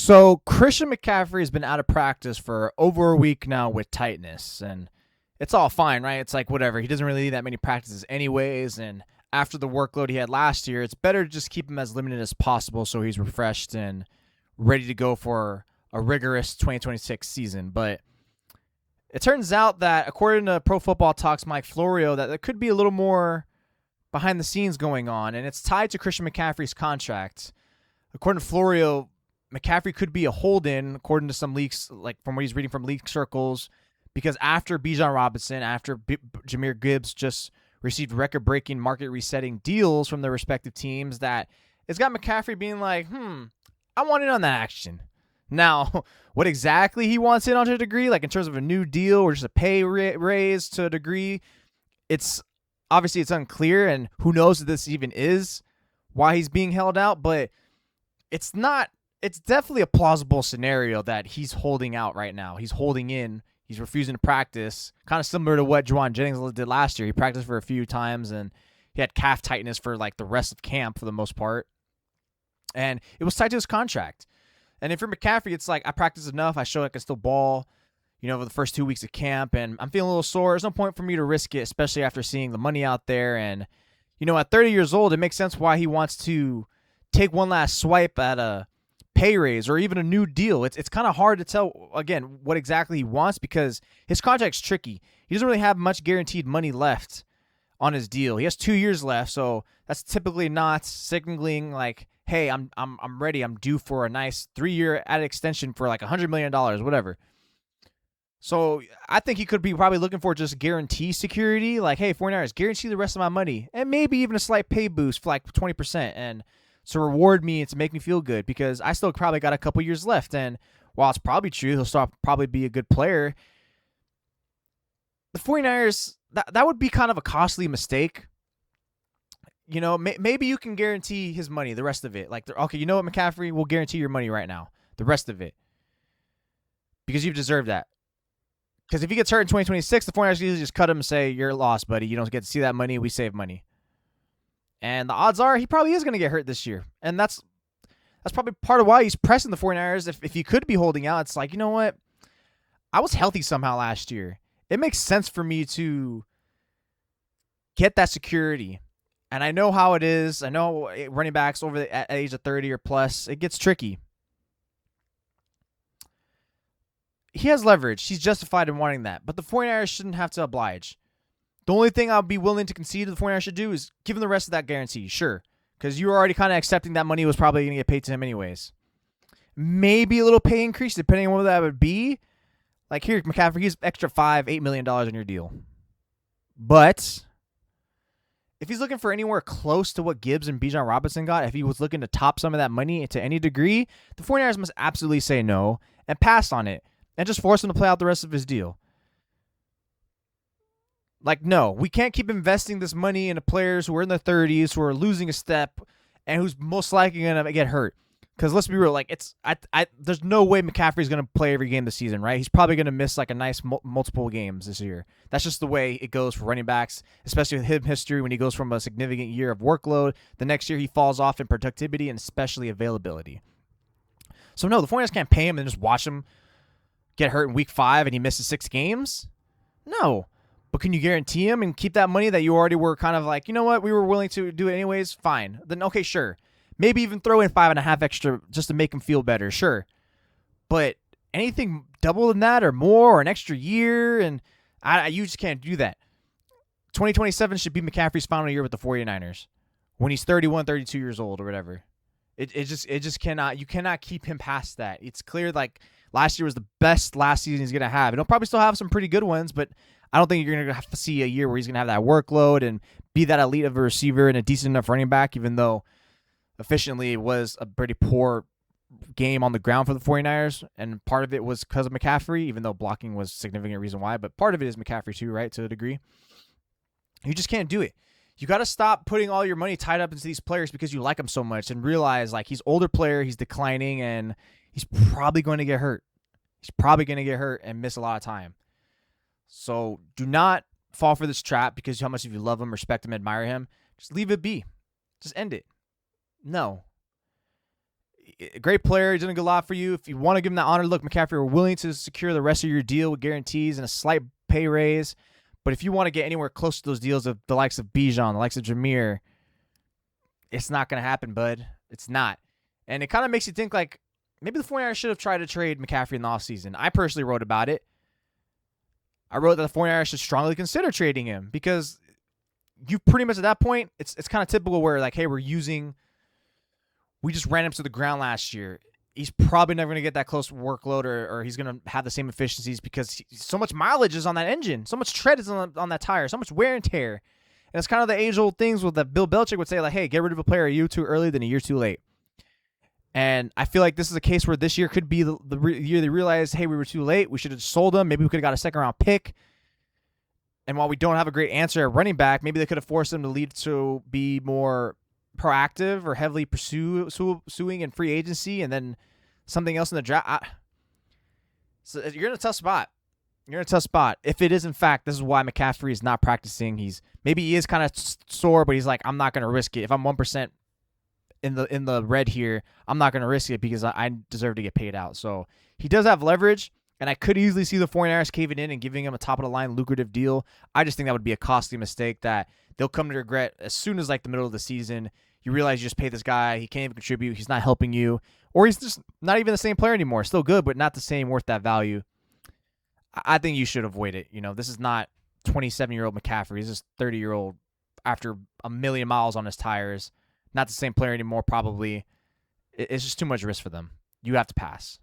So Christian McCaffrey has been out of practice for over a week now with tightness, and it's all fine, right? It's like whatever. He doesn't really need that many practices anyways, and after the workload he had last year, it's better to just keep him as limited as possible so he's refreshed and ready to go for a rigorous 2026 season. But it turns out that according to Pro Football Talks Mike Florio, that there could be a little more behind the scenes going on, and it's tied to Christian McCaffrey's contract. According to Florio, McCaffrey could be a hold-in, according to some leaks, like from what he's reading from leak circles, because after Bijan Robinson, after Jahmyr Gibbs just received record-breaking, market-resetting deals from their respective teams, that it's got McCaffrey being like, I want in on that action. Now, what exactly he wants in on to a degree, like in terms of a new deal or just a pay raise to a degree, it's obviously it's unclear, and who knows if this even is why he's being held out, but it's not. It's definitely a plausible scenario that he's holding out right now. He's holding in. He's refusing to practice, kind of similar to what Juwan Jennings did last year. He practiced for a few times, and he had calf tightness for like the rest of camp for the most part. And it was tied to his contract. And if you're McCaffrey, it's like, I practiced enough. I showed I can still ball, for the first 2 weeks of camp, and I'm feeling a little sore. There's no point for me to risk it, especially after seeing the money out there. And, at 30 years old, it makes sense why he wants to take one last swipe at a pay raise or even a new deal. It's kind of hard to tell, again, what exactly he wants because his contract's tricky. He doesn't really have much guaranteed money left on his deal. He has 2 years left, so that's typically not signaling like, hey, I'm ready. I'm due for a nice 3-year added extension for like $100 million, whatever. So I think he could be probably looking for just guarantee security, like, hey, 49ers, guarantee the rest of my money, and maybe even a slight pay boost for like 20%, and to reward me and to make me feel good because I still probably got a couple years left. And while it's probably true, he'll still probably be a good player. The 49ers, that would be kind of a costly mistake. Maybe you can guarantee his money, the rest of it. Like, okay, you know what, McCaffrey, we'll guarantee your money right now, the rest of it, because you've deserved that. Because if he gets hurt in 2026, the 49ers usually just cut him and say, you're lost, buddy. You don't get to see that money. We save money. And the odds are he probably is going to get hurt this year. And that's probably part of why he's pressing the 49ers. If he could be holding out, it's like, you know what? I was healthy somehow last year. It makes sense for me to get that security. And I know how it is. I know running backs over at age of 30 or plus, it gets tricky. He has leverage. He's justified in wanting that. But the 49ers shouldn't have to oblige. The only thing I'll be willing to concede to the 49ers should do is give him the rest of that guarantee, sure. Because you were already kind of accepting that money was probably going to get paid to him anyways. Maybe a little pay increase, depending on what that would be. Like here, McCaffrey, he's extra $8 million in your deal. But if he's looking for anywhere close to what Gibbs and Bijan Robinson got, if he was looking to top some of that money to any degree, the 49ers must absolutely say no and pass on it and just force him to play out the rest of his deal. Like, no, we can't keep investing this money into players who are in their 30s, who are losing a step, and who's most likely going to get hurt. Because let's be real, like there's no way McCaffrey's going to play every game this season, right? He's probably going to miss like a nice multiple games this year. That's just the way it goes for running backs, especially with his history when he goes from a significant year of workload. The next year he falls off in productivity and especially availability. So no, the 49ers can't pay him and just watch him get hurt in week 5 and he misses 6 games. No. But can you guarantee him and keep that money that you already were kind of like, you know what, we were willing to do it anyways? Fine. Then, okay, sure. Maybe even throw in 5.5 extra just to make him feel better. Sure. But anything double than that or more or an extra year, and you just can't do that. 2027 should be McCaffrey's final year with the 49ers when he's 31, 32 years old or whatever. It just cannot, you cannot keep him past that. It's clear like last year was the best last season he's going to have. And he'll probably still have some pretty good ones, but I don't think you're going to have to see a year where he's going to have that workload and be that elite of a receiver and a decent enough running back, even though efficiently it was a pretty poor game on the ground for the 49ers. And part of it was because of McCaffrey, even though blocking was a significant reason why. But part of it is McCaffrey too, right, to a degree. You just can't do it. You got to stop putting all your money tied up into these players because you like them so much and realize like he's an older player, he's declining, and he's probably going to get hurt. He's probably going to get hurt and miss a lot of time. So do not fall for this trap because how much if you love him, respect him, admire him. Just leave it be. Just end it. No. A great player. He's done a good lot for you. If you want to give him that honor, look, McCaffrey, we're willing to secure the rest of your deal with guarantees and a slight pay raise. But if you want to get anywhere close to those deals of the likes of Bijan, the likes of Jameer, it's not going to happen, bud. It's not. And it kind of makes you think like maybe the 49ers should have tried to trade McCaffrey in the offseason. I personally wrote about it. I wrote that the 49ers should strongly consider trading him because you pretty much at that point, it's kind of typical where like, hey, we just ran him to the ground last year. He's probably never going to get that close workload or he's going to have the same efficiencies because so much mileage is on that engine. So much tread is on that tire. So much wear and tear. And it's kind of the age-old things with that Bill Belichick would say, like, hey, get rid of a player a year too early than a year too late. And I feel like this is a case where this year could be the year they realize, hey, we were too late. We should have sold him. Maybe we could have got a second-round pick. And while we don't have a great answer at running back, maybe they could have forced him to lead to be more proactive or heavily pursuing in free agency and then something else in the draft. So you're in a tough spot. You're in a tough spot. If it is, in fact, this is why McCaffrey is not practicing. Maybe he is kind of sore, but he's like, I'm not going to risk it. If I'm 1% in the red here, I'm not going to risk it because I deserve to get paid out. So he does have leverage, and I could easily see the 49ers caving in and giving him a top-of-the-line lucrative deal. I just think that would be a costly mistake that they'll come to regret as soon as like the middle of the season. You realize you just paid this guy. He can't even contribute. He's not helping you. Or he's just not even the same player anymore. Still good, but not the same, worth that value. I think you should avoid it. This is not 27-year-old McCaffrey. He's just 30-year-old after a million miles on his tires. Not the same player anymore, probably. It's just too much risk for them. You have to pass.